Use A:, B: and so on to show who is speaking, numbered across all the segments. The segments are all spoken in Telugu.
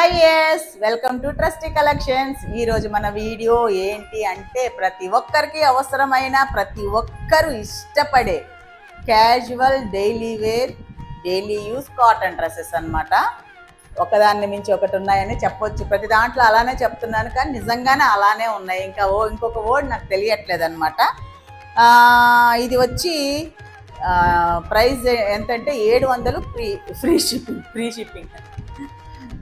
A: Hi yes welcome to Trusty collections. ఈరోజు మన వీడియో ఏంటి అంటే ప్రతి ఒక్కరికి అవసరమైన ప్రతి ఒక్కరు ఇష్టపడే casual daily wear daily use cotton dresses అన్నమాట. ఒకదాన్ని మించి ఒకటి ఉన్నాయని చెప్పొచ్చు. ప్రతి దాంట్లో అలానే చెప్తున్నాను కానీ నిజంగానే అలానే ఉన్నాయి. ఇంకొక వర్డ్ నాకు తెలియట్లేదు అనమాట. ఇది వచ్చి ప్రైస్ ఎంతంటే 700 ఫ్రీ షిప్పింగ్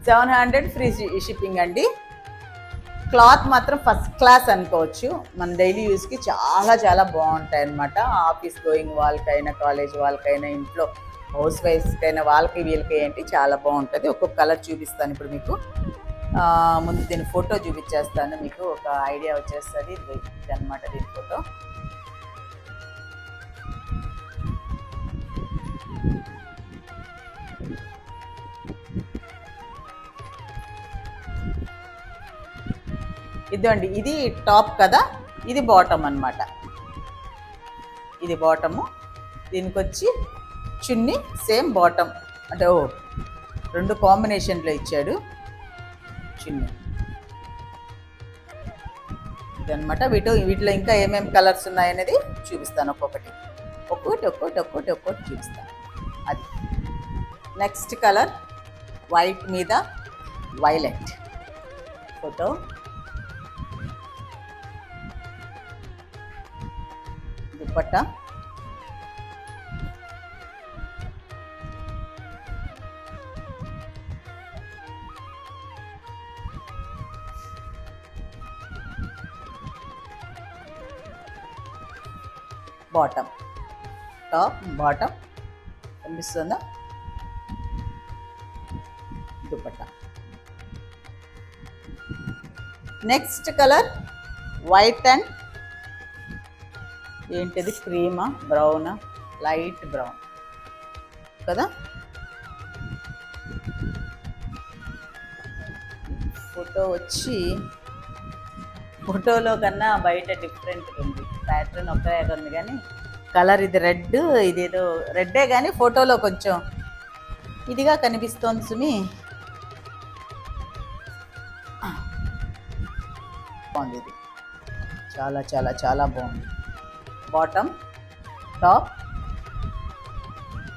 A: 700 ఫ్రీ షిప్పింగ్ అండి. క్లాత్ మాత్రం ఫస్ట్ క్లాస్ అనుకోవచ్చు. మన డైలీ యూస్కి చాలా చాలా బాగుంటాయి అన్నమాట. ఆఫీస్ గోయింగ్ వాళ్ళకైనా, కాలేజ్ వాళ్ళకైనా, ఇంట్లో హౌస్ వైఫ్స్కైనా వాళ్ళకి వీళ్ళకి ఏంటి చాలా బాగుంటుంది. ఒక్కొక్క కలర్ చూపిస్తాను ఇప్పుడు మీకు. ముందు దీని ఫోటో చూపించేస్తాను, మీకు ఒక ఐడియా వచ్చేస్తుంది. ఇది అనమాట దీని ఫోటో. ఇదండి, ఇది టాప్ కదా, ఇది బాటమ్ అన్నమాట. ఇది బాటము. దీనికి వచ్చి చున్నీ సేమ్ బాటమ్ అంటే రెండు కాంబినేషన్లో ఇచ్చాడు చున్నీ. ఇదనమాట. వీటిలో ఇంకా ఏమేమి కలర్స్ ఉన్నాయనేది చూపిస్తాను. ఒక్కొక్కటి చూపిస్తాను. అది నెక్స్ట్ కలర్ వైట్ మీద violet photo. Dupatta, bottom, top bottom కనిపిస్తుందా, dupatta. Next colour white and ఏంటిది క్రీమా బ్రౌనా, లైట్ బ్రౌన్ కదా. ఫోటో వచ్చి ఫోటోలో కన్నా బయట డిఫరెంట్ ఉంది. ప్యాటర్న్ ఒకే ఉంది కానీ కలర్ ఇది రెడ్, ఇదేదో రెడ్డే కానీ ఫోటోలో కొంచెం ఇదిగా కనిపిస్తోంది సుమి. బాగుంది, ఇది చాలా చాలా చాలా బాగుంది. Bottom, top,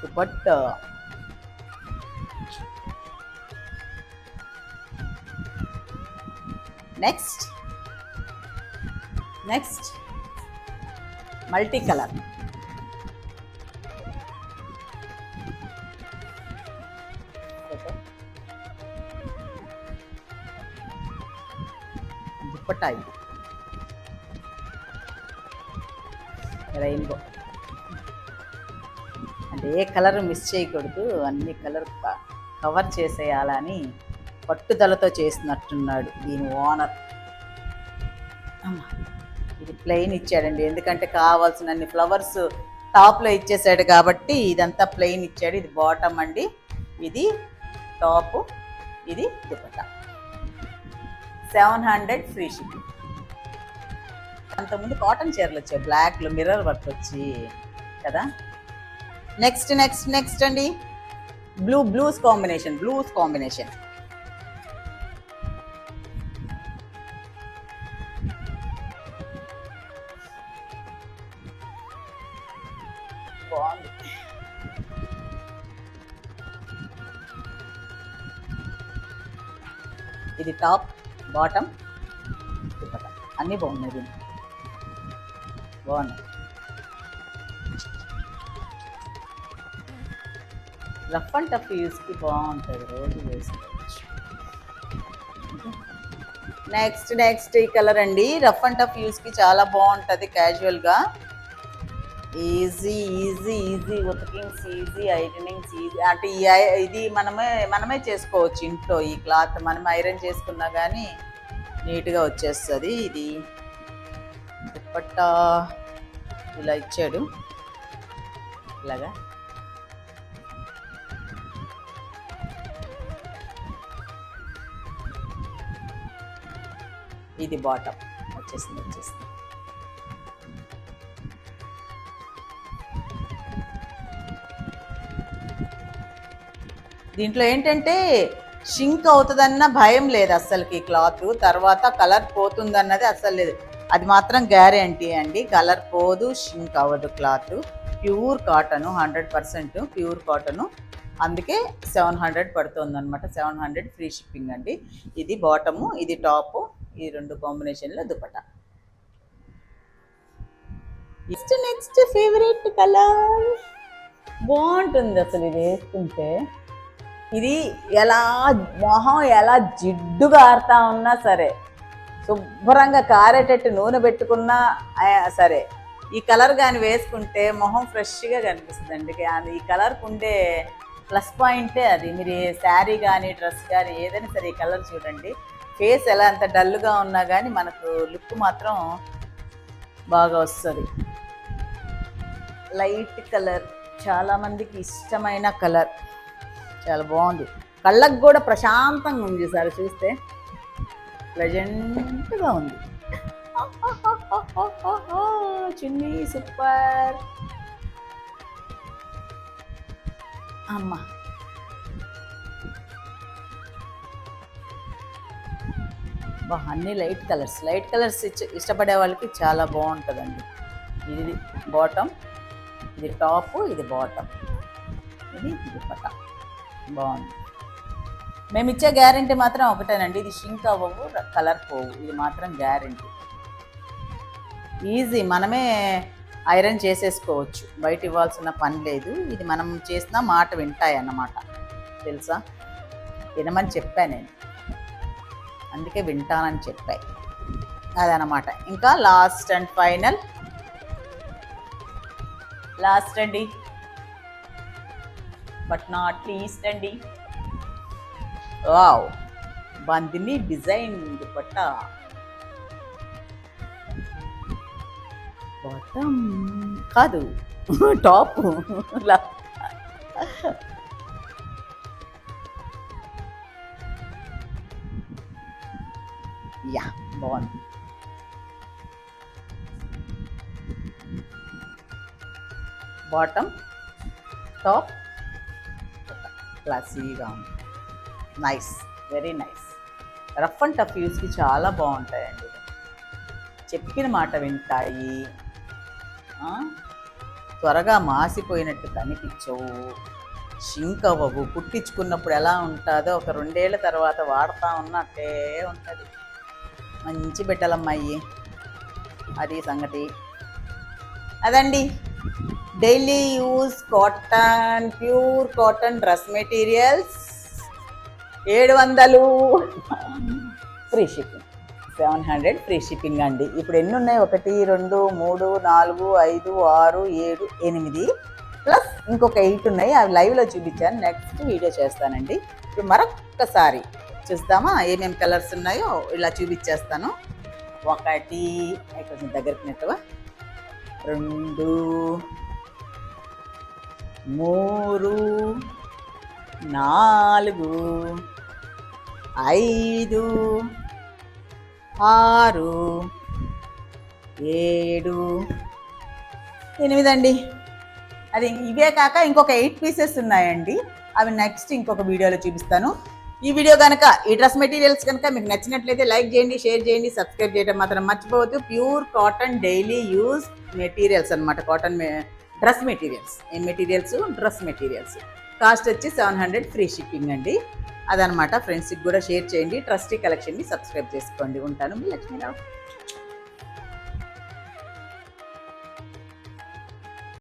A: dupatta. Next multi colour. Dupatta ఇది రెయిన్బో. అంటే ఏ కలర్ మిస్ చేయకూడదు, అన్ని కలర్ కవర్ చేసేయాలని పట్టుదలతో చేసినట్టున్నాడు దీని ఓనర్. ఇది ప్లెయిన్ ఇచ్చాడండి, ఎందుకంటే కావాల్సినన్ని ఫ్లవర్స్ టాప్లో ఇచ్చేసాడు కాబట్టి ఇదంతా ప్లెయిన్ ఇచ్చాడు. ఇది బాటమ్ అండి, ఇది టాపు, ఇది దుపట్టా. 700 free shipping. అంతకుముందు కాటన్ చీరలు వచ్చాయి బ్లాక్లో మిర్రర్ వర్క్ వచ్చి కదా. నెక్స్ట్ అండి బ్లూస్ కాంబినేషన్. బాగుంది. ఇది టాప్, బాటమ్, దుపట్టా అన్నీ బాగున్నాయి. దీన్ని బాగున్నాయి. రఫ్ అండ్ టఫ్ యూస్కి బాగుంటుంది, రోజు వేసుకోవచ్చు. నెక్స్ట్ ఈ కలర్ అండి, రఫ్ అండ్ టఫ్ యూస్కి చాలా బాగుంటుంది. క్యాజువల్గా ఈజీ ఉతికింగ్స్ ఈజీ, ఐరనింగ్స్ ఈజీ. అంటే ఇది మనమే చేసుకోవచ్చు ఇంట్లో. ఈ క్లాత్ మనం ఐరన్ చేసుకున్నా కానీ నీట్గా వచ్చేస్తుంది. ఇది దుపట్టా ఇలా ఇచ్చాడు, ఇలాగా. ఇది బాటమ్ వచ్చేసింది. దీంట్లో ఏంటంటే షింక్ అవుతుందన్న భయం లేదు అస్సలకి. క్లాత్ తర్వాత కలర్ పోతుందన్నది అస్సలు లేదు. అది మాత్రం గ్యారంటీ అండి, కలర్ పోదు, షింక్ అవ్వదు cloth. Pure cotton, 100% pure cotton. అందుకే 700 పడుతుంది అనమాట. 700 ఫ్రీ షిప్పింగ్ అండి. ఇది బాటము, ఇది టాపు, ఈ రెండు కాంబినేషన్లో దుపట్టా. నెక్స్ట్ ఫేవరెట్ కలర్, బాగుంటుంది అసలు ఇది వేసుకుంటే. ఇది ఎలా మొహం ఎలా జిడ్డుగా ఆరుతా ఉన్నా సరే, శుభ్రంగా కారేటట్టు నూనె పెట్టుకున్నా సరే, ఈ కలర్ కానీ వేసుకుంటే మొహం ఫ్రెష్గా కనిపిస్తుందండి. ఈ కలర్కి ఉండే ప్లస్ పాయింటే అది. మీరు శారీ కానీ డ్రెస్ కానీ ఏదైనా సరే ఈ కలర్ చూడండి, ఫేస్ ఎలా అంత డల్గా ఉన్నా కానీ మనకు లుక్ మాత్రం బాగా వస్తుంది. లైట్ కలర్, చాలామందికి ఇష్టమైన కలర్, చాలా బాగుంది. కళ్ళకు కూడా ప్రశాంతంగా ఉంది సార్, చూస్తే ప్లెజెంట్గా ఉంది. చున్నీ సూపర్ అమ్మా. అన్ని లైట్ కలర్స్ ఇష్టపడే వాళ్ళకి చాలా బాగుంటుందండి. ఇది బాటమ్, ఇది టాపు, ఇది బాటమ్, ఇది దుపట్టా. బాగుంది. మేము ఇచ్చే గ్యారెంటీ మాత్రం ఒకటేనండి, ఇది షింక్ అవ్వవు, కలర్ పోవు, ఇది మాత్రం గ్యారెంటీ. ఈజీ, మనమే ఐరన్ చేసేసుకోవచ్చు, బయట ఇవ్వాల్సిన పని లేదు. ఇది మనం చేసిన మాట వింటాయి అన్నమాట, తెలుసా? వినమని చెప్పా నేను, అందుకే వింటానని చెప్పాయి అదనమాట. ఇంకా లాస్ట్ అండ్ ఫైనల్, లాస్ట్ అండి బట్ నాట్ లీస్ట్ అండి, wow, bandhani design dupatta. Bottom కాదు, టాప్. యా, బాగుంది. బాటమ్, టాప్, క్లాసీగా ఉంది. Nice, very nice. Rough and tough యూస్కి చాలా బాగుంటాయండి. చెప్పిన మాట వింటాయి, త్వరగా మాసిపోయినట్టు కనిపించవు, షింక్ అవ్వవు. కుట్టించుకున్నప్పుడు ఎలా ఉంటుందో ఒక 2 ఏళ్ల తర్వాత వాడుతూ ఉన్నట్టే ఉంటుంది. మంచి బిడ్డలమ్మాయి, అది సంగతి. అదండి, daily use cotton, pure cotton dress materials 700 free shipping, 700 free shipping అండి. ఇప్పుడు ఎన్ని ఉన్నాయి? 1 2 3 4 5 6 7 8 ప్లస్ ఇంకొక 8 ఉన్నాయి. అవి లైవ్లో చూపించాను, నెక్స్ట్ వీడియో చేస్తానండి. ఇప్పుడు మరొక్కసారి చూద్దామా ఏమేమి కలర్స్ ఉన్నాయో, ఇలా చూపించేస్తాను. 1 కొంచెం దగ్గరికి నెట్టుగా, 2 3 4 5 6 7 8 అండి. అది ఇవే కాక ఇంకొక 8 పీసెస్ ఉన్నాయండి, అవి నెక్స్ట్ ఇంకొక వీడియోలో చూపిస్తాను. ఈ వీడియో కనుక, ఈ డ్రెస్ మెటీరియల్స్ కనుక మీకు నచ్చినట్లయితే లైక్ చేయండి, షేర్ చేయండి, సబ్స్క్రైబ్ చేయడం మాత్రం మర్చిపోవద్దు. Pure cotton daily use materials అనమాట, కాటన్ డ్రెస్ మెటీరియల్స్. ఏం మెటీరియల్స్? Dress materials. కాస్ట్ వచ్చి 700 ఫ్రీ షిప్పింగ్ అండి. అదనమాట. ఫ్రెండ్స్కి కూడా షేర్ చేయండి, ట్రస్టీ కలెక్షన్ని సబ్స్క్రైబ్ చేసుకోండి. ఉంటాను, మీ లక్ష్మీరావు.